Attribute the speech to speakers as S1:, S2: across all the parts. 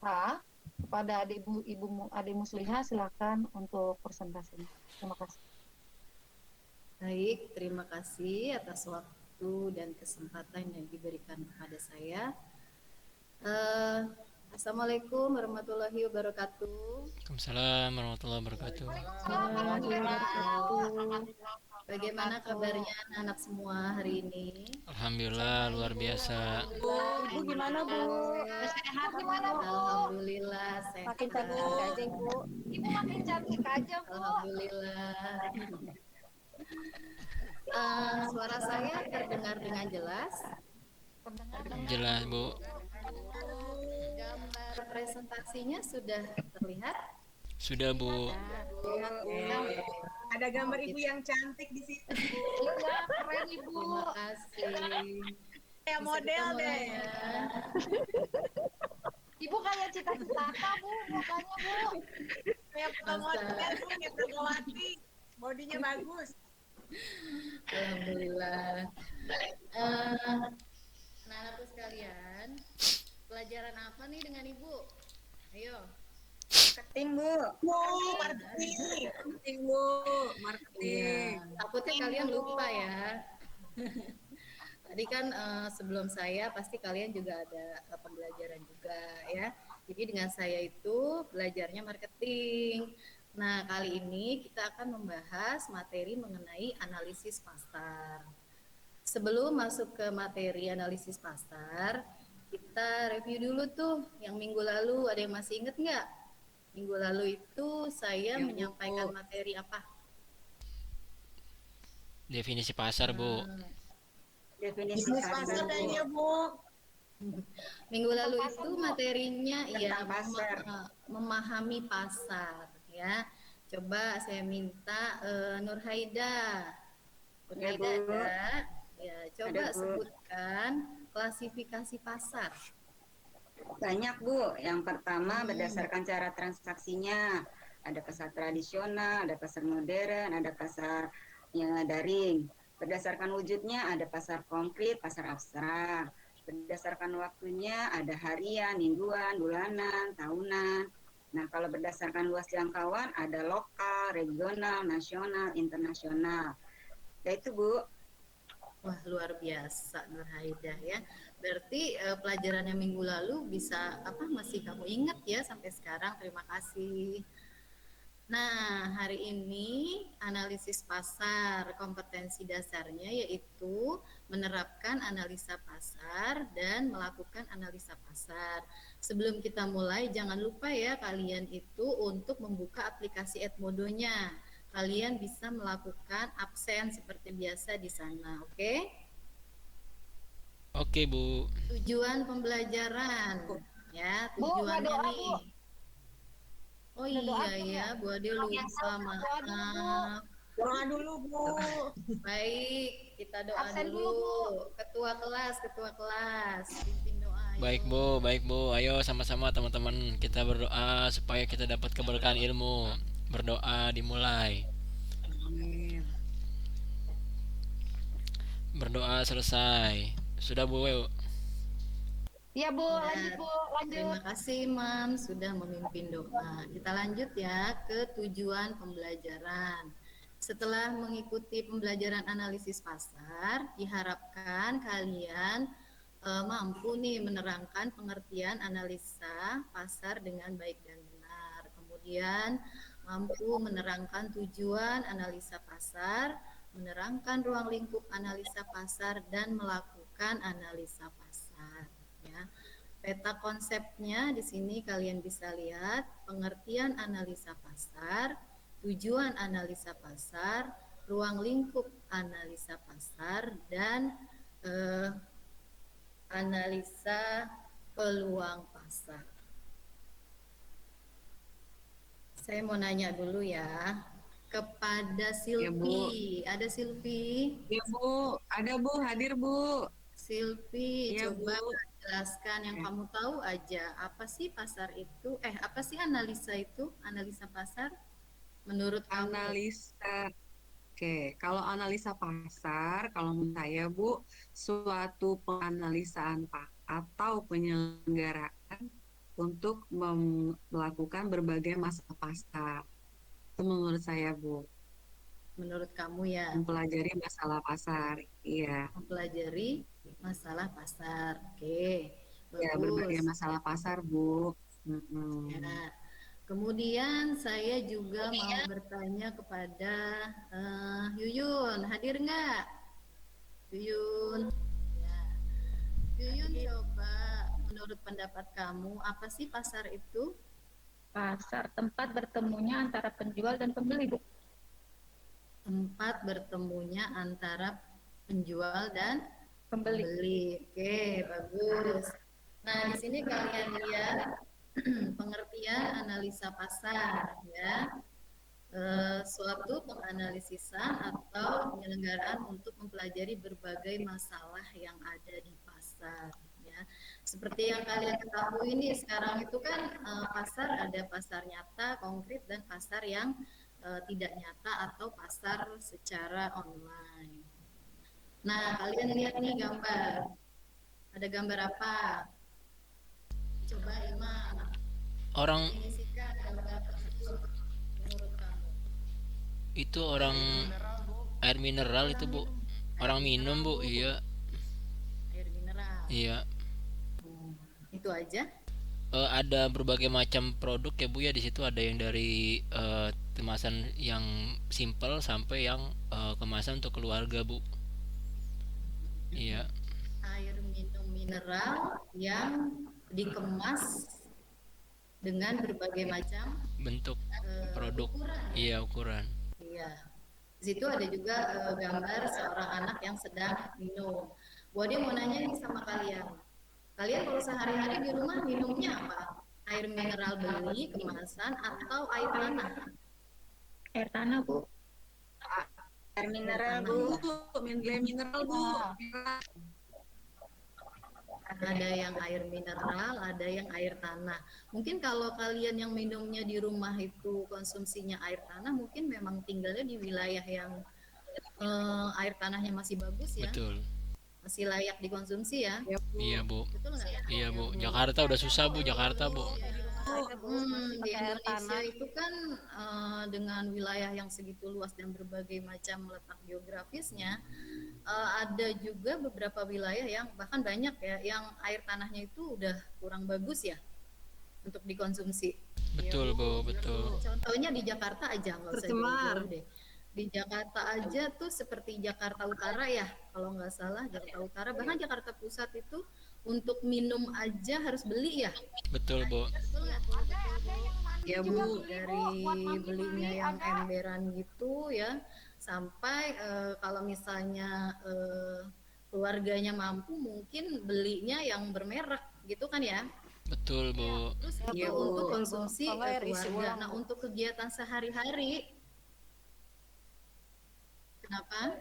S1: Kepada Adik Muslihah, silakan untuk presentasinya. Terima kasih.
S2: Baik, terima kasih atas waktu dan kesempatan yang diberikan kepada saya. Assalamualaikum warahmatullahi wabarakatuh.
S3: Waalaikumsalam warahmatullahi wabarakatuh.
S2: Bagaimana kabarnya anak-anak semua hari ini?
S3: Alhamdulillah luar biasa.
S4: Ibu gimana Bu?
S1: Sehat gimana Bu?
S2: Alhamdulillah sehat.
S4: Makin cantik aja Bu.
S1: Ibu makin cantik aja Bu.
S2: Alhamdulillah. Suara saya terdengar dengan jelas?
S3: Jelas Bu.
S2: Gambar presentasinya sudah terlihat?
S3: Sudah Bu.
S4: Ada gambar Ibu yang cantik di situ.
S1: Iya, keren Ibu.
S2: Terima kasih.
S4: Kayak model deh.
S1: Ibu kayak cita-citaka Bu, mukanya Bu.
S4: Kayak model Bu, kayak Megawati. Bodinya bagus.
S2: Alhamdulillah. Anak-anakku sekalian, pelajaran apa nih dengan Ibu? Ayo.
S4: Marketing Bu. Marketing Bu. Marketing.
S2: Iya. Takutnya kalian lupa ya. Tadi kan sebelum saya pasti kalian juga ada pembelajaran juga ya. Jadi dengan saya itu belajarnya marketing. Nah, kali ini kita akan membahas materi mengenai analisis pasar. Sebelum masuk ke materi analisis pasar, kita review dulu tuh yang minggu lalu. Ada yang masih inget nggak? Minggu lalu itu saya menyampaikan materi apa?
S3: Definisi pasar Bu.
S4: Definisi pasar kayaknya Bu.
S2: Minggu lalu itu materinya ya
S4: pasar.
S2: memahami pasar ya. Coba saya minta Nurhaida. Nurhaida ada? Ya, coba sebutkan klasifikasi pasar.
S5: Banyak Bu. Yang pertama berdasarkan cara transaksinya. Ada pasar tradisional, ada pasar modern, ada pasar daring. Berdasarkan wujudnya ada pasar konkret, pasar abstrak. Berdasarkan waktunya ada harian, mingguan, bulanan, tahunan. Nah, kalau berdasarkan luas jangkauan ada lokal, regional, nasional, internasional. Ya itu Bu.
S2: Wah, luar biasa Nurhaidah ya. Berarti pelajaran yang minggu lalu bisa masih kamu ingat ya sampai sekarang. Terima kasih. Nah, hari ini analisis pasar, kompetensi dasarnya yaitu menerapkan analisa pasar dan melakukan analisa pasar. Sebelum kita mulai, jangan lupa ya kalian itu untuk membuka aplikasi Edmodo-nya. Kalian bisa melakukan absen seperti biasa di sana, oke?
S3: Oke Bu.
S2: Tujuan pembelajaran, ya tujuannya
S1: doa,
S2: nih. Oh iya ya, Bu Ade lupa, maaf.
S4: Doa dulu Bu.
S2: Baik, kita doa
S1: Absen
S2: dulu.
S1: dulu,
S2: Ketua kelas, pimpin doa.
S3: Baik Bu. Ayo sama-sama teman-teman kita berdoa supaya kita dapat keberkahan ilmu. Berdoa dimulai. Berdoa selesai. Sudah Bu.
S1: Iya Bu, lanjut Bu, lanjut.
S2: Terima kasih Imam sudah memimpin doa. Kita lanjut ya ke tujuan pembelajaran. Setelah mengikuti pembelajaran analisis pasar, diharapkan kalian mampu nih menerangkan pengertian analisa pasar dengan baik dan benar. Kemudian mampu menerangkan tujuan analisa pasar, menerangkan ruang lingkup analisa pasar dan melakukan analisa pasar. Ya. Peta konsepnya di sini kalian bisa lihat pengertian analisa pasar, tujuan analisa pasar, ruang lingkup analisa pasar, dan analisa peluang pasar. Saya mau nanya dulu ya kepada Silvi. Ya, ada Silvi?
S6: Ya Bu, ada Bu, hadir Bu.
S2: Silvi,
S6: Ya,
S2: coba
S6: Bu.
S2: jelaskan yang kamu tahu aja. Apa sih pasar itu? Apa sih analisa itu? Analisa pasar menurut kamu?
S6: Analisa. Oke, kalau analisa pasar, kalau menurut saya suatu penganalisaan atau penyelenggaraan untuk melakukan berbagai masalah pasar. Itu menurut saya, Bu.
S2: Menurut kamu ya,
S6: Mempelajari masalah pasar. Iya.
S2: mempelajari masalah pasar. Oke,
S6: Ya, berbagai
S2: bagus.
S6: masalah pasar, Bu. Mm-mm.
S2: Ya. Kemudian saya juga mau bertanya kepada Yuyun, hadir nggak? Yuyun, ya. Yuyun coba, menurut pendapat kamu, apa sih pasar itu?
S1: Pasar tempat bertemunya antara penjual dan pembeli, Bu.
S2: Tempat bertemunya antara penjual dan
S1: Pembeli.
S2: pembeli. Oke, bagus. Nah, di sini kalian lihat pengertian analisa pasar, ya. Suatu penganalisisan atau penyelenggaraan untuk mempelajari berbagai masalah yang ada di pasar, ya. Seperti yang kalian ketahui ini sekarang itu kan pasar ada pasar nyata, konkret, dan pasar yang tidak nyata atau pasar secara online. Nah, kalian lihat nih gambar. Ada gambar apa? Coba Imam
S3: Orang
S2: definisikan gambar tersebut menurut kamu.
S3: itu orang air mineral itu, Bu. Orang minum, Bu. Iya,
S2: Air mineral.
S3: iya.
S2: Itu aja.
S3: Ada berbagai macam produk ya, Bu ya. Di situ ada yang dari kemasan yang simple sampai yang kemasan untuk keluarga, Bu. Iya,
S2: Air minum mineral yang dikemas dengan berbagai macam
S3: bentuk produk.
S2: ukuran.
S3: Iya, ukuran.
S2: Iya. Di situ ada juga gambar seorang anak yang sedang minum. Bode mau nanya nih sama kalian. Kalian kalau sehari-hari di rumah minumnya apa? Air mineral beli, kemasan, atau air tanah?
S1: Air tanah, Bu.
S5: Air mineral,
S6: Bu,
S5: Bu.
S6: mineral, Bu.
S2: Ada yang air mineral, ada yang air tanah. Mungkin kalau kalian yang minumnya di rumah itu konsumsinya air tanah, mungkin memang tinggalnya di wilayah yang air tanahnya masih bagus ya,
S3: Betul.
S2: masih layak dikonsumsi ya.
S6: Ya, Bu.
S3: Iya, Bu.
S2: Betul nggak?
S3: Iya, Bu. Jakarta udah susah, Bu. Jakarta, Bu.
S2: Di Indonesia itu kan dengan wilayah yang segitu luas dan berbagai macam letak geografisnya, ada juga beberapa wilayah yang bahkan banyak ya yang air tanahnya itu udah kurang bagus ya untuk dikonsumsi.
S3: Betul, Bu. Betul.
S2: Contohnya di Jakarta aja, nggak usah
S6: Tercemar.
S2: jauh-jauh deh. Di Jakarta aja tuh seperti Jakarta Utara ya, kalau nggak salah Jakarta Utara, bahkan Jakarta Pusat itu untuk minum aja harus beli ya.
S3: Betul, Bu.
S2: Betul nggak?
S6: Ya, Bu.
S2: Dari belinya yang emberan gitu ya, sampai kalau misalnya keluarganya mampu mungkin belinya yang bermerek gitu kan ya.
S3: Betul, Bu.
S2: Terus itu
S6: Iya,
S2: untuk
S6: Bu.
S2: konsumsi keluarga. Nah, untuk kegiatan sehari-hari kenapa?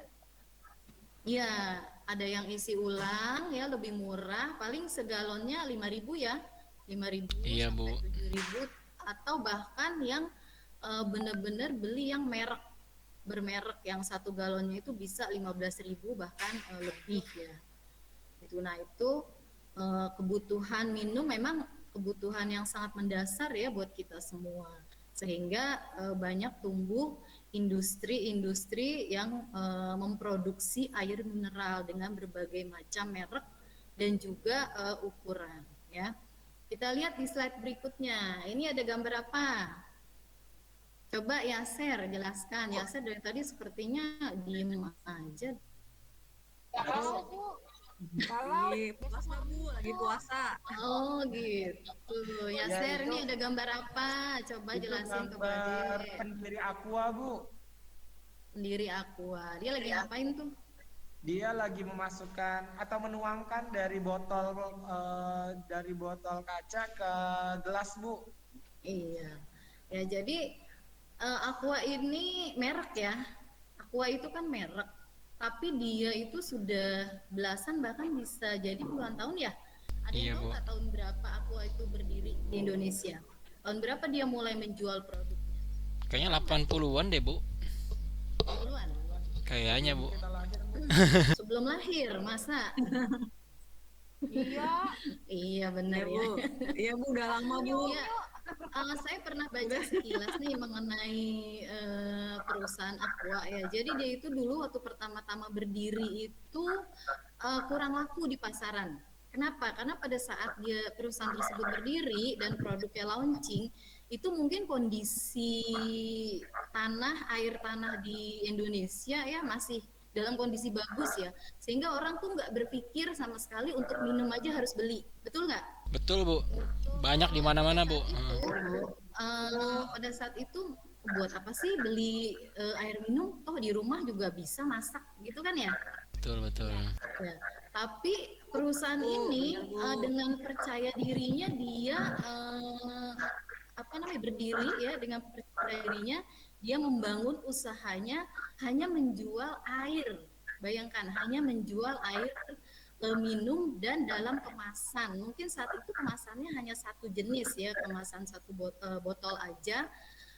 S2: Ya, ada yang isi ulang ya lebih murah, paling segalonnya 5.000 ya. 5.000
S3: Iya, Bu.
S2: sampai 7.000, atau bahkan yang benar-benar beli yang merek, bermerek yang satu galonnya itu bisa 15.000 bahkan lebih ya. Itu, nah itu kebutuhan minum memang kebutuhan yang sangat mendasar ya buat kita semua, sehingga banyak tumbuh industri-industri yang memproduksi air mineral dengan berbagai macam merek dan juga ukuran ya. Kita lihat di slide berikutnya. Ini ada gambar apa? Coba Yaser jelaskan. Yaser dari tadi sepertinya diem aja.
S6: Lagi puasa, Bu. Lagi puasa.
S2: Oh gitu. Yaser, ini ada gambar apa? Coba jelasin ke
S7: gambar
S2: Bade.
S7: pendiri Aqua, Bu.
S2: Pendiri Aqua. Dia lagi ngapain tuh?
S7: Dia lagi memasukkan atau menuangkan dari botol kaca ke gelas, Bu.
S2: Iya. Ya jadi Aqua ini merek ya. Aqua itu kan merek, tapi dia itu sudah belasan bahkan bisa jadi puluhan tahun ya. Ada
S3: Iya,
S2: yang tahu
S3: Bu.
S2: nggak tahun berapa Aqua itu berdiri di Indonesia? Tahun berapa dia mulai menjual produknya?
S3: Kayaknya 80-an deh, Bu.
S2: Duluan.
S3: Kayaknya, Bu.
S7: Kita lanjut, Bu.
S2: Sebelum lahir, masa?
S1: Iya,
S2: Iya benar
S6: Ya
S2: ya.
S6: Bu, iya Bu, udah lama Bu.
S2: Iya, saya pernah baca sekilas nih mengenai perusahaan Aqua ya. Jadi dia itu dulu waktu pertama-tama berdiri itu kurang laku di pasaran. Kenapa? Karena pada saat dia perusahaan tersebut berdiri dan produknya launching, itu mungkin kondisi air tanah di Indonesia ya masih dalam kondisi bagus ya, sehingga orang tuh nggak berpikir sama sekali untuk minum aja harus beli, betul nggak?
S3: Betul Bu, banyak di mana-mana Bu.
S2: Pada saat itu buat apa sih beli air minum? Toh di rumah juga bisa masak, gitu kan ya?
S3: Betul betul.
S2: Ya. Tapi perusahaan ini dengan percaya dirinya dia berdiri ya dengan percaya dirinya dia membangun usahanya hanya menjual air. Bayangkan hanya menjual air minum dan dalam kemasan. Mungkin saat itu kemasannya hanya satu jenis ya, kemasan satu botol aja,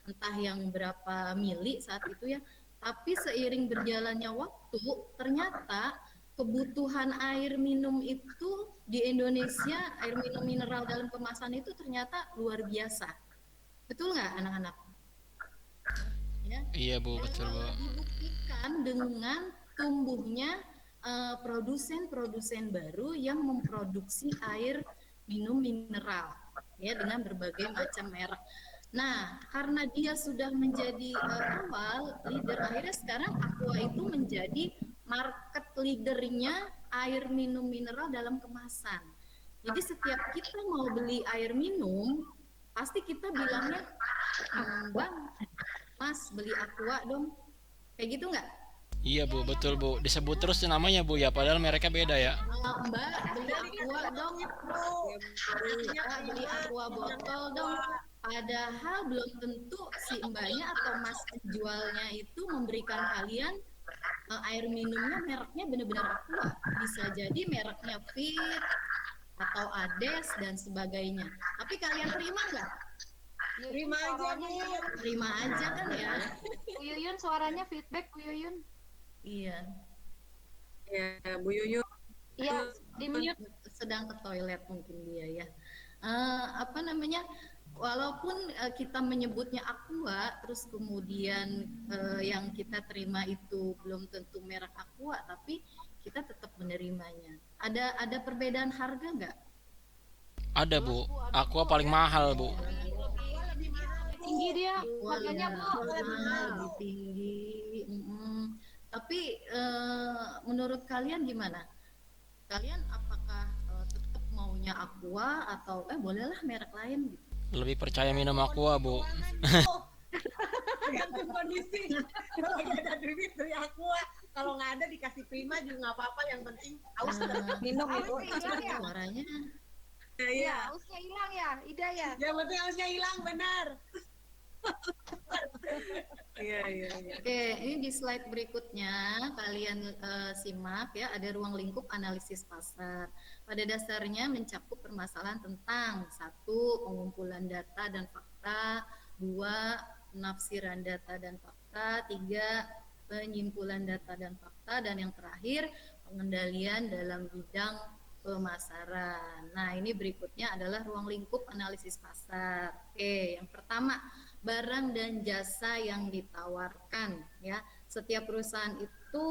S2: entah yang berapa mili saat itu ya. Tapi seiring berjalannya waktu, ternyata kebutuhan air minum itu di Indonesia, air minum mineral dalam kemasan itu ternyata luar biasa. Betul nggak anak-anak? Ya.
S3: Iya Bu, betul Bu.
S2: Dibuktikan dengan tumbuhnya produsen-produsen baru yang memproduksi air minum mineral ya dengan berbagai macam merek. Nah, karena dia sudah menjadi awal leader, akhirnya sekarang Aqua itu menjadi market leadernya air minum mineral dalam kemasan. Jadi setiap kita mau beli air minum, pasti kita bilangnya, Bang, Mas beli Aqua dong. Kayak gitu nggak?
S3: Iya Bu, betul Bu. Disebut terus namanya Bu ya, padahal mereka beda ya.
S2: Mbak beli Aqua dong. Mbak beli Aqua botol dong. Padahal belum tentu si mbaknya atau mas penjualnya itu memberikan kalian air minumnya mereknya benar-benar Aqua. Bisa jadi mereknya Fit atau Ades dan sebagainya. Tapi kalian terima nggak?
S4: Terima aja Bu.
S2: Terima aja kan ya.
S1: Bu Yuyun suaranya feedback Bu Yuyun.
S2: Iya.
S6: Ya Bu Yuyu.
S1: Iya, di mute.
S2: Sedang ke toilet mungkin dia ya. Walaupun kita menyebutnya Aqua, terus kemudian yang kita terima itu belum tentu merek Aqua, tapi kita tetap menerimanya. Ada perbedaan harga nggak?
S3: Ada Bu, Aqua paling mahal Bu.
S1: Tinggi dia harganya Bu.
S2: Lebih tinggi. Tapi menurut kalian gimana? Kalian apakah tetap maunya Aqua atau bolehlah merek lain gitu?
S3: Lebih percaya minum Aqua Bu.
S4: Tergantung kondisi. Kalau nggak ada duit beli Aqua, kalau nggak ada dikasih Prima juga nggak apa-apa. Yang penting haus minum itu.
S1: Hausnya hilang ya?
S2: Suaranya
S1: Iya, hausnya hilang ya, Ida ya.
S4: Yang penting hausnya hilang, benar.
S6: Iya.
S2: Oke, ini di slide berikutnya kalian simak ya, ada ruang lingkup analisis pasar. Pada dasarnya mencakup permasalahan tentang 1. Pengumpulan data dan fakta, 2. Penafsiran data dan fakta, 3. Penyimpulan data dan fakta, dan yang terakhir pengendalian dalam bidang pemasaran. Nah, ini berikutnya adalah ruang lingkup analisis pasar. Oke, yang pertama, barang dan jasa yang ditawarkan ya. Setiap perusahaan itu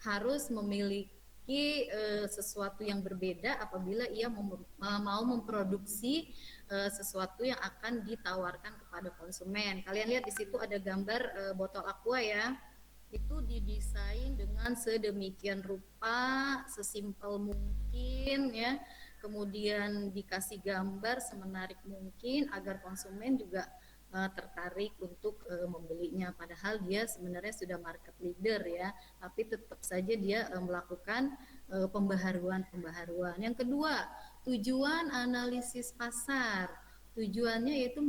S2: harus memiliki sesuatu yang berbeda apabila ia mau memproduksi sesuatu yang akan ditawarkan kepada konsumen. Kalian lihat di situ ada gambar botol Aqua ya. Itu didesain dengan sedemikian rupa, sesimpel mungkin ya. Kemudian dikasih gambar semenarik mungkin agar konsumen juga tertarik untuk membelinya, padahal dia sebenarnya sudah market leader ya, tapi tetap saja dia melakukan pembaharuan. Yang kedua, tujuan analisis pasar. Tujuannya yaitu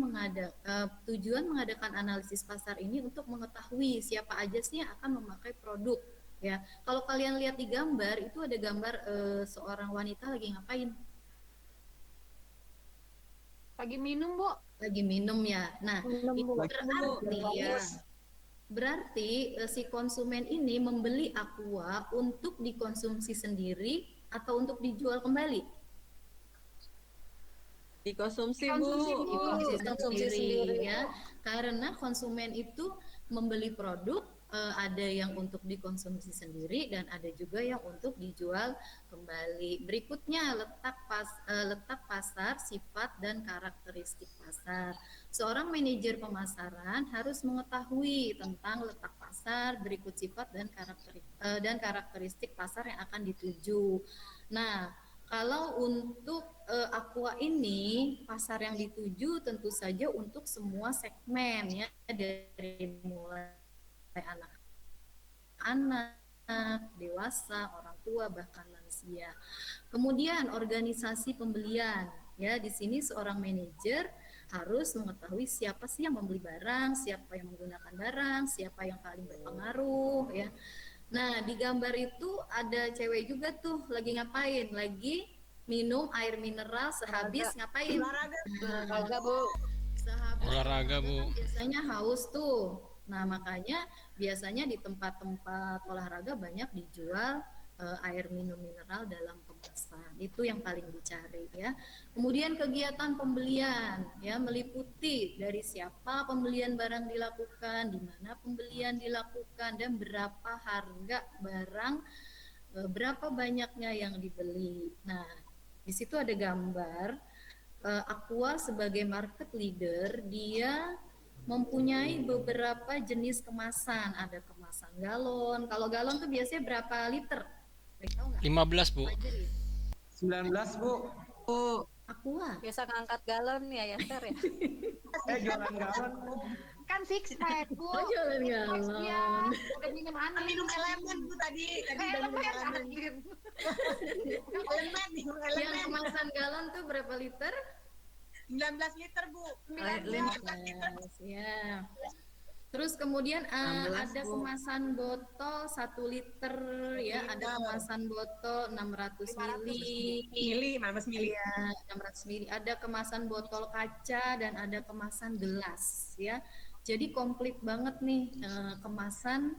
S2: tujuan mengadakan analisis pasar ini untuk mengetahui siapa aja sih yang akan memakai produk ya. Kalau kalian lihat di gambar itu ada gambar seorang wanita lagi ngapain?
S1: Lagi minum Bu.
S2: Lagi minum ya. Nah, itu berarti ya. Berarti si konsumen ini membeli Aqua untuk dikonsumsi sendiri atau untuk dijual kembali?
S6: Dikonsumsi, Bu.
S1: Konsumsi, Bu.
S2: Konsumsi sendiri ya, karena konsumen itu membeli produk ada yang untuk dikonsumsi sendiri dan ada juga yang untuk dijual kembali. Berikutnya letak pasar, sifat dan karakteristik pasar. Seorang manajer pemasaran harus mengetahui tentang letak pasar, berikut sifat dan karakteristik pasar yang akan dituju. Nah, kalau untuk Aqua ini pasar yang dituju tentu saja untuk semua segmen ya, dari mulai anak-anak, dewasa, orang tua bahkan lansia. Kemudian organisasi pembelian ya, di sini seorang manajer harus mengetahui siapa sih yang membeli barang, siapa yang menggunakan barang, siapa yang paling berpengaruh ya. Nah, di gambar itu ada cewek juga tuh lagi ngapain? Lagi minum air mineral sehabis ngapain?
S4: Olahraga, Bu.
S2: Sehabis
S3: Olahraga, Bu.
S2: biasanya haus tuh. Nah, makanya biasanya di tempat-tempat olahraga banyak dijual air minum mineral dalam kemasan. Itu yang paling dicari ya. Kemudian kegiatan pembelian ya, meliputi dari siapa pembelian barang dilakukan, di mana pembelian dilakukan, dan berapa harga barang, berapa banyaknya yang dibeli. Nah, di situ ada gambar Aqua sebagai market leader, dia mempunyai beberapa jenis kemasan. Ada kemasan galon. Kalau galon tuh biasanya berapa liter? Tahu nggak?
S3: 15, Bu.
S2: Pelajari.
S7: 19, Bu.
S2: Aqua.
S8: Biasa ngangkat galon ya, Ter ya.
S7: Jualan galon, Bu.
S1: Kan six pack, Bu.
S2: Oh, jualan galon.
S1: Iya, udah minum aneh.
S4: Minum elemen, Bu, tadi udah minum elemen. Minum
S2: Yang
S4: elemen.
S2: kemasan galon tuh berapa liter?
S4: 19 liter, Bu.
S2: 19. Ya. Terus kemudian
S6: 16,
S2: ada
S6: Bu.
S2: kemasan botol 1 liter ya, ada kemasan botol 600 mili.
S4: Mili, 15 mili.
S2: Ya, 600 mili. Ada kemasan botol kaca dan ada kemasan gelas ya. Jadi komplit banget nih kemasan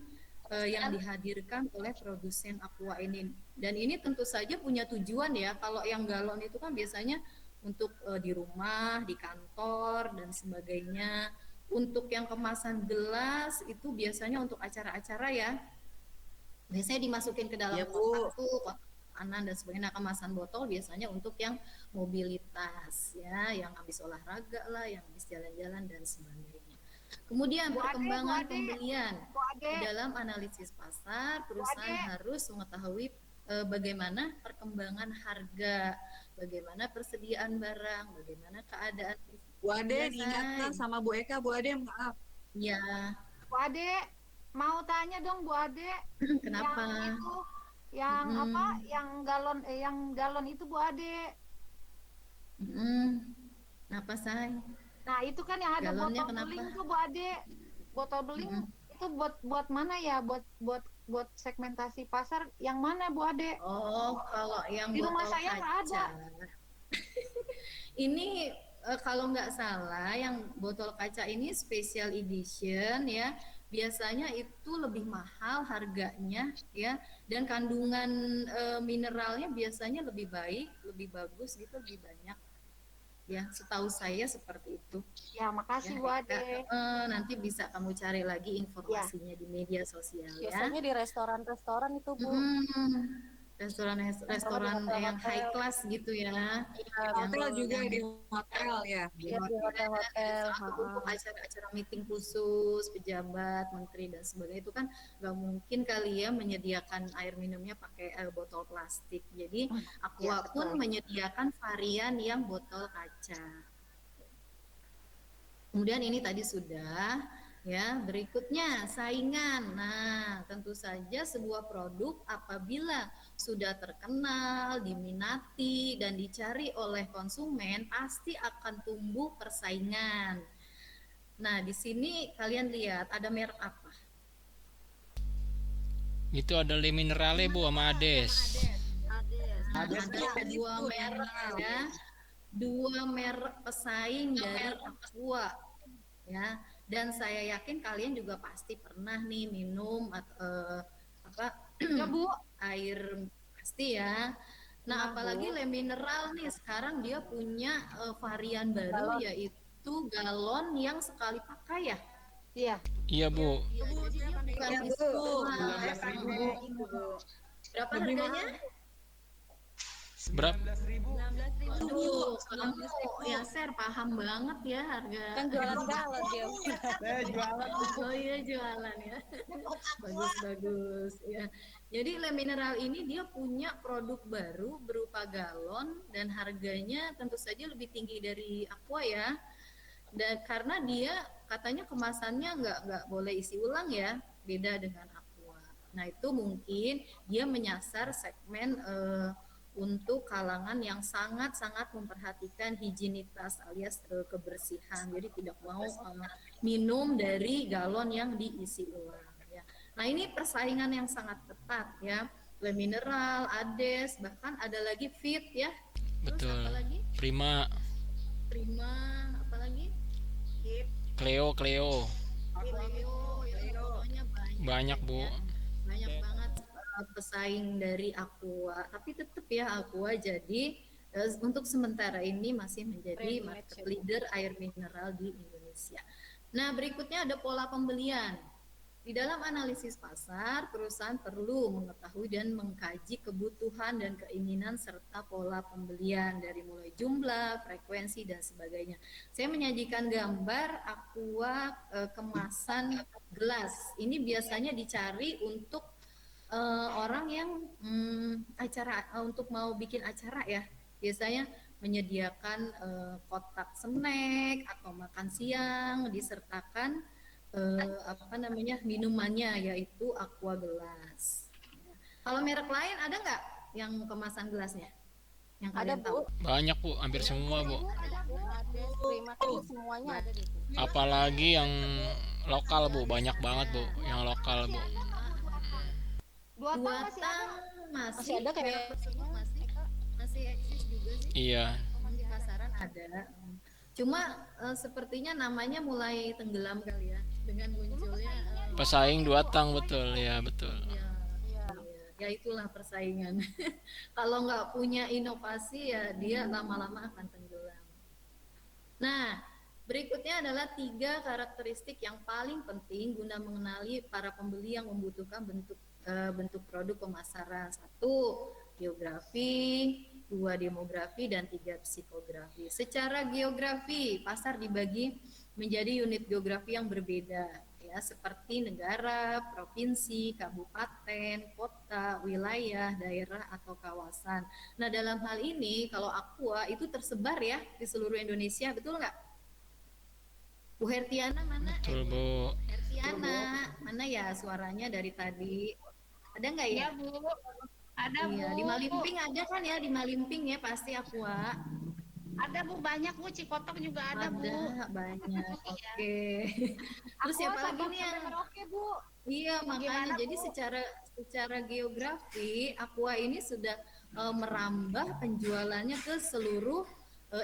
S2: yang dihadirkan oleh produsen Aqua ini. Dan ini tentu saja punya tujuan ya. Kalau yang galon itu kan biasanya untuk di rumah, di kantor dan sebagainya. Untuk yang kemasan gelas itu biasanya untuk acara-acara ya. Biasanya dimasukin ke dalam
S6: Ya, Bu.
S2: kotak tuh, kotak makanan dan sebagainya. Nah, kemasan botol biasanya untuk yang mobilitas ya, yang habis olahraga lah, yang habis jalan-jalan dan sebagainya. Kemudian
S1: Bu Ade,
S2: perkembangan
S1: Bu Ade.
S2: pembelian.
S1: Bu Ade,
S2: Di dalam analisis pasar, perusahaan harus mengetahui bagaimana perkembangan harga, bagaimana persediaan barang, bagaimana keadaan.
S6: Bu Ade,
S2: Iya,
S6: diingatkan
S2: Say.
S6: sama Bu Eka, Bu Ade, maaf.
S2: Ya,
S1: Bu Ade, mau tanya dong Bu Ade.
S2: kenapa?
S1: Yang itu, yang
S2: Mm-mm.
S1: apa? Yang galon itu Bu Ade.
S2: Kenapa, Say?
S1: Nah, itu kan yang ada
S2: Galonnya
S1: botol
S2: kenapa?
S1: beling tuh Bu Ade. Botol beling itu buat mana ya? Buat segmentasi pasar yang mana Bu Ade?
S2: Oh, kalau yang
S1: Di rumah
S2: botol
S1: saya nggak
S2: kaca.
S1: ada.
S2: Ini kalau nggak salah yang botol kaca ini special edition ya. Biasanya itu lebih mahal harganya ya, dan kandungan mineralnya biasanya lebih baik, lebih bagus gitu, lebih banyak. Ya, setahu saya seperti itu.
S1: Ya, makasih
S2: Ya,
S1: Bu Ade.
S2: nanti bisa kamu cari lagi informasinya di media sosial ya.
S8: Biasanya di restoran-restoran itu, Bu.
S2: Restoran yang high class gitu ya.
S6: Hotel juga di hotel ya.
S8: Iya, di hotel-hotel.
S2: Untuk acara-acara meeting khusus pejabat, menteri dan sebagainya itu kan nggak mungkin kali ya menyediakan air minumnya pakai botol plastik. Jadi Aqua pun menyediakan varian yang botol kaca. Kemudian ini tadi sudah ya, berikutnya saingan. Nah, tentu saja sebuah produk apabila sudah terkenal, diminati dan dicari oleh konsumen pasti akan tumbuh persaingan. Nah, di sini kalian lihat ada merek apa?
S3: Itu ada Le Minerale, Bu, sama Ades.
S2: Ada dua merek ya, dua merek pesaing dari Aqua ya. Dan saya yakin kalian juga pasti pernah nih minum
S1: Ya Bu,
S2: air pasti ya. Nah, apalagi Le Mineral nih sekarang dia punya varian baru yaitu galon yang sekali pakai ya.
S1: Iya.
S3: Iya Bu.
S2: Iya, jadi dia bukan
S5: Ya, Bu.
S2: isi
S5: Saya
S2: ulang.
S5: pakai itu, Bu.
S2: Berapa
S6: Lebih
S2: harganya?
S3: Berapa?
S7: 19.000.
S8: 19.000
S2: Aduh, kamu ya share paham banget ya harga.
S8: kan jualan galon dia.
S7: Saya jualan.
S2: Oh iya jualan ya. Bagus ya. Jadi Le Mineral ini dia punya produk baru berupa galon dan harganya tentu saja lebih tinggi dari Aqua ya. Dan karena dia katanya kemasannya nggak boleh isi ulang ya, beda dengan Aqua. Nah itu mungkin dia menyasar segmen untuk kalangan yang sangat-sangat memperhatikan higienitas alias kebersihan. Jadi tidak mau minum dari galon yang diisi ulang. Ya. Nah ini persaingan yang sangat ketat ya. Le Mineral, Ades, bahkan ada lagi Fit ya. Terus
S3: Betul.
S2: apa lagi?
S3: Prima,
S2: Prima, apa lagi?
S3: Cleo,
S2: Leo, ya pokoknya
S3: banyak Bu.
S2: ya. Banyak banget pesaing dari Aqua, tapi tetap ya Aqua jadi untuk sementara ini masih menjadi market leader air mineral di Indonesia. Nah, berikutnya ada pola pembelian. Di dalam analisis pasar, perusahaan perlu mengetahui dan mengkaji kebutuhan dan keinginan serta pola pembelian dari mulai jumlah, frekuensi, dan sebagainya. Saya menyajikan gambar Aqua kemasan gelas. Ini biasanya dicari untuk orang yang acara untuk mau bikin acara ya. Biasanya menyediakan kotak snack atau makan siang disertakan minumannya yaitu Aqua gelas. Kalau merek lain ada nggak yang kemasan gelasnya? Yang
S8: Ada
S2: kalian tahu?
S8: Bu,
S3: Banyak Bu, hampir semua Bu.
S8: ada Prima King semuanya ada di Bu.
S3: Apalagi yang lokal Bu, banyak banget Bu, yang lokal Bu.
S1: Dua tang
S2: Dua
S1: masih ada.
S2: tang
S8: Masih ada
S2: merek
S8: kayak
S2: tersebut masih eksis juga sih.
S3: Iya,
S2: Di pasaran ada. Cuma sepertinya namanya mulai tenggelam kali ya dengan munculnya
S3: pesaing 2 tang betul, ya betul.
S2: ya itulah persaingan. Kalau nggak punya inovasi ya dia lama-lama akan tenggelam. Nah, berikutnya adalah 3 karakteristik yang paling penting guna mengenali para pembeli yang membutuhkan bentuk produk pemasaran. 1, geografi, 2, demografi, dan 3, psikografi. Secara geografi, pasar dibagi menjadi unit geografi yang berbeda, ya, seperti negara, provinsi, kabupaten, kota, wilayah, daerah, atau kawasan. Nah, dalam hal ini, kalau Aqua itu tersebar ya di seluruh Indonesia, betul nggak? Bu Hertiana mana?
S3: Betul Bu.
S2: Hertiana, mana ya suaranya dari tadi? Ada nggak ya?
S1: Iya Bu. Ada
S2: Iya,
S1: Bu.
S2: di Malimping ada kan ya, di Malimping ya pasti Aqua.
S1: Ada Bu, banyak Bu. Cikotok juga ada Bu.
S2: Banyak. Oke. Terus siapa lagi nih yang
S1: Merauke Bu.
S2: Iya, makanya
S1: Gimana,
S2: jadi
S1: Bu?
S2: secara geografi Aqua ini sudah merambah penjualannya ke seluruh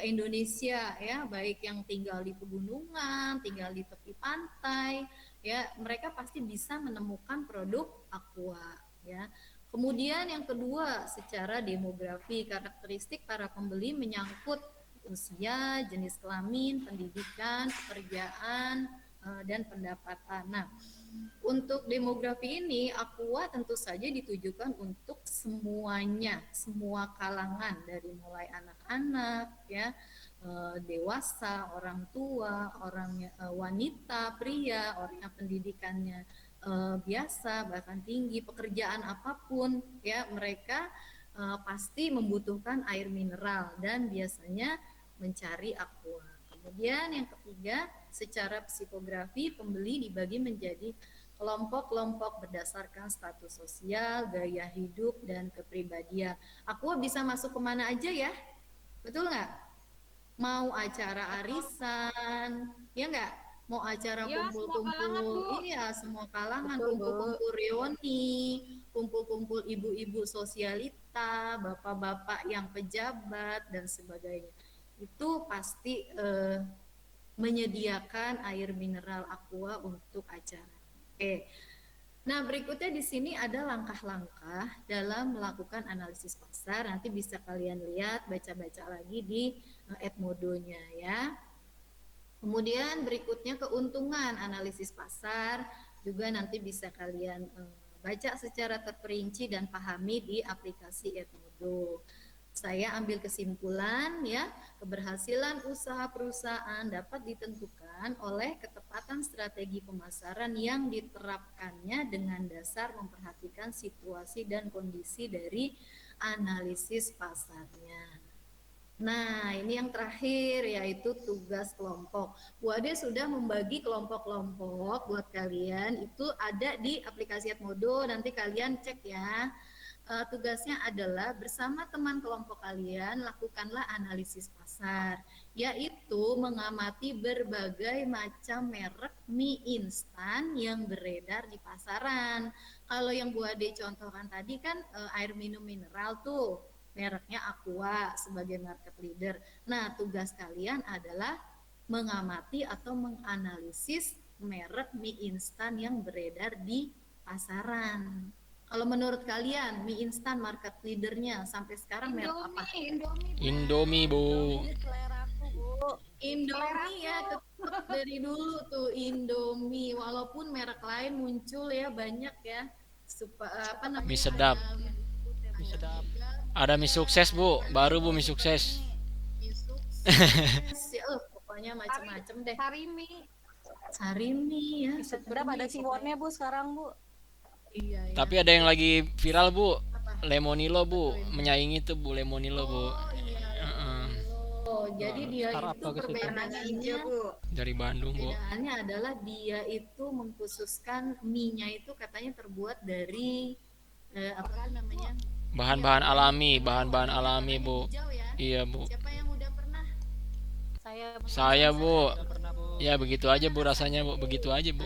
S2: Indonesia ya, baik yang tinggal di pegunungan, tinggal di tepi pantai, ya mereka pasti bisa menemukan produk Aqua ya. Kemudian yang kedua, secara demografi, karakteristik para pembeli menyangkut usia, jenis kelamin, pendidikan, pekerjaan, dan pendapatan. Nah, untuk demografi ini, Aqua tentu saja ditujukan untuk semuanya, semua kalangan dari mulai anak-anak, ya, dewasa, orang tua, orang wanita, pria, orang yang pendidikannya biasa bahkan tinggi, pekerjaan apapun, ya mereka pasti membutuhkan air mineral dan biasanya mencari Aqua. Kemudian yang ketiga, secara psikografi pembeli dibagi menjadi kelompok-kelompok berdasarkan status sosial, gaya hidup, dan kepribadian. Aqua bisa masuk kemana aja ya, betul nggak? Mau acara arisan, ya nggak? Mau acara
S1: Ya,
S2: kumpul-kumpul, iya semua kalangan,
S8: Betul, Bu.
S2: kumpul-kumpul reuni, kumpul-kumpul ibu-ibu sosialita, bapak-bapak yang pejabat, dan sebagainya. Itu pasti menyediakan air mineral Aqua untuk acara. Oke. Nah, berikutnya di sini ada langkah-langkah dalam melakukan analisis pasar. Nanti bisa kalian lihat, baca-baca lagi di Edmodo-nya ya. Kemudian berikutnya keuntungan analisis pasar juga nanti bisa kalian baca secara terperinci dan pahami di aplikasi Edmodo. Saya ambil kesimpulan ya, keberhasilan usaha perusahaan dapat ditentukan oleh ketepatan strategi pemasaran yang diterapkannya dengan dasar memperhatikan situasi dan kondisi dari analisis pasarnya. Nah, ini yang terakhir yaitu tugas kelompok. Bu Ade sudah membagi kelompok-kelompok buat kalian, itu ada di aplikasi Edmodo, nanti kalian cek ya. Tugasnya adalah bersama teman kelompok kalian lakukanlah analisis pasar, yaitu mengamati berbagai macam merek mie instan yang beredar di pasaran. Kalau yang Bu Ade contohkan tadi kan air minum mineral tuh, mereknya Aqua sebagai market leader. Nah, tugas kalian adalah mengamati atau menganalisis merek mie instan yang beredar di pasaran. Kalau menurut kalian mie instan market leadernya sampai sekarang merek apa?
S3: Indomie, Bu.
S8: Ini seleraku, Bu.
S2: Indomie ya, tetap dari dulu tuh Indomie. Walaupun merek lain muncul ya banyak ya. Apa namanya?
S3: Mie sedap.
S2: Mie sedap.
S3: Ada mie sukses, Bu. Baru, Bu, mie sukses.
S2: Mie sukses. Ya, pokoknya macam-macam deh. Sarimi ya.
S8: Berapa ada siwonnya, Bu, sekarang, Bu?
S2: Iya, iya.
S3: Tapi ada yang lagi viral, Bu.
S2: Apa?
S3: Lemonilo, Bu. Menyaingi tuh, Bu, Lemonilo, Bu.
S2: Oh iya. Oh, jadi dia itu perbedaannya
S5: Bu.
S3: Dari Bandung, Bu.
S2: perbedaannya adalah dia itu mengkhususkan mie-nya itu katanya terbuat dari apa namanya?
S3: Bahan-bahan alami, bahan-bahan alami, Bu.
S2: Hijau ya.
S3: Iya, Bu.
S2: Siapa yang udah pernah?
S3: Saya, Bu. Ya, begitu aja, Bu, rasanya, Bu. Begitu aja, Bu.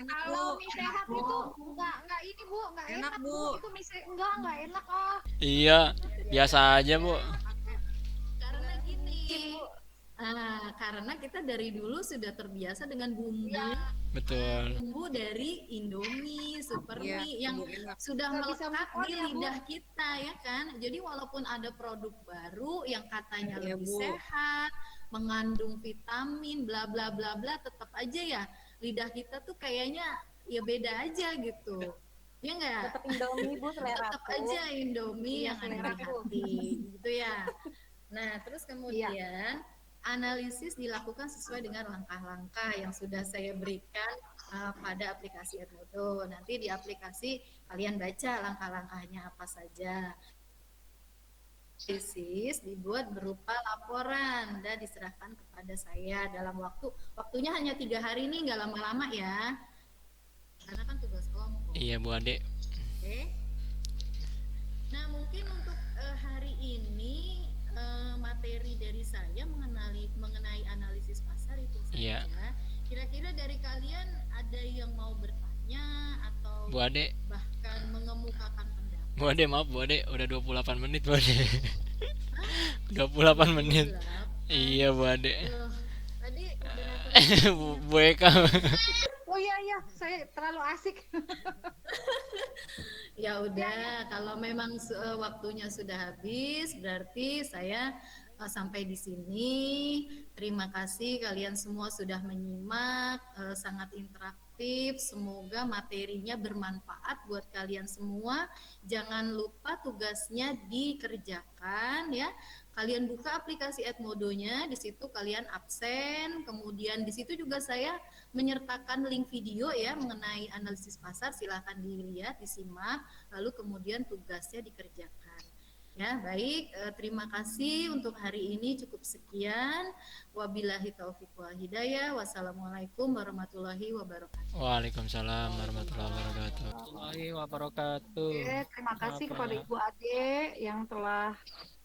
S1: Kalau mie sehat itu enggak ini Bu, enggak enak Bu. Itu enggak enak ah.
S3: Iya, biasa aja, Bu.
S2: Karena gini. Karena kita dari dulu sudah terbiasa dengan bumbu.
S3: Betul.
S2: Bumbu dari Indomie, Super Mie yang sudah melekat di lidah kita ya kan. Jadi walaupun ada produk baru yang katanya lebih sehat, mengandung vitamin, bla bla bla bla, tetap aja ya lidah kita tuh kayaknya ya beda aja gitu. Ya enggak?
S8: Tetap Indomie, Bu, selera.
S2: Tetap aja Indomie yang ada di hati gitu ya. Nah, terus kemudian analisis dilakukan sesuai dengan langkah-langkah yang sudah saya berikan pada aplikasi Edmodo. Nanti di aplikasi kalian baca langkah-langkahnya apa saja. Analisis dibuat berupa laporan dan diserahkan kepada saya dalam waktunya hanya 3 hari nih, nggak lama-lama ya. Karena kan tugas kelompok.
S3: Iya, Bu Ade.
S2: Oke. Nah, mungkin untuk hari ini materi dari saya mengenai analisis pasar itu saja.
S3: Iya.
S2: Kira-kira dari kalian ada yang mau bertanya atau
S3: Bu Ade.
S2: bahkan mengemukakan pendapat?
S3: Bu Ade, maaf, Bu Ade. Udah 28 menit, Bu Ade. 28 menit. Iya, Bu Ade.
S2: Tadi
S3: Bu Eka.
S1: Oh iya, saya terlalu asik.
S2: Ya udah, kalau memang waktunya sudah habis, berarti saya sampai di sini. Terima kasih kalian semua sudah menyimak, sangat interaktif. Semoga materinya bermanfaat buat kalian semua. Jangan lupa tugasnya dikerjakan ya. Kalian buka aplikasi Edmodo-nya, di situ kalian absen. Kemudian di situ juga saya menyertakan link video ya mengenai analisis pasar, silakan dilihat, disimak, lalu kemudian tugasnya dikerjakan. Ya, baik, terima kasih untuk hari ini cukup sekian. Wabillahi taufiq wal hidayah. Wassalamualaikum warahmatullahi wabarakatuh.
S3: Waalaikumsalam warahmatullahi wabarakatuh.
S1: Terima kasih kepada Ibu Ade yang telah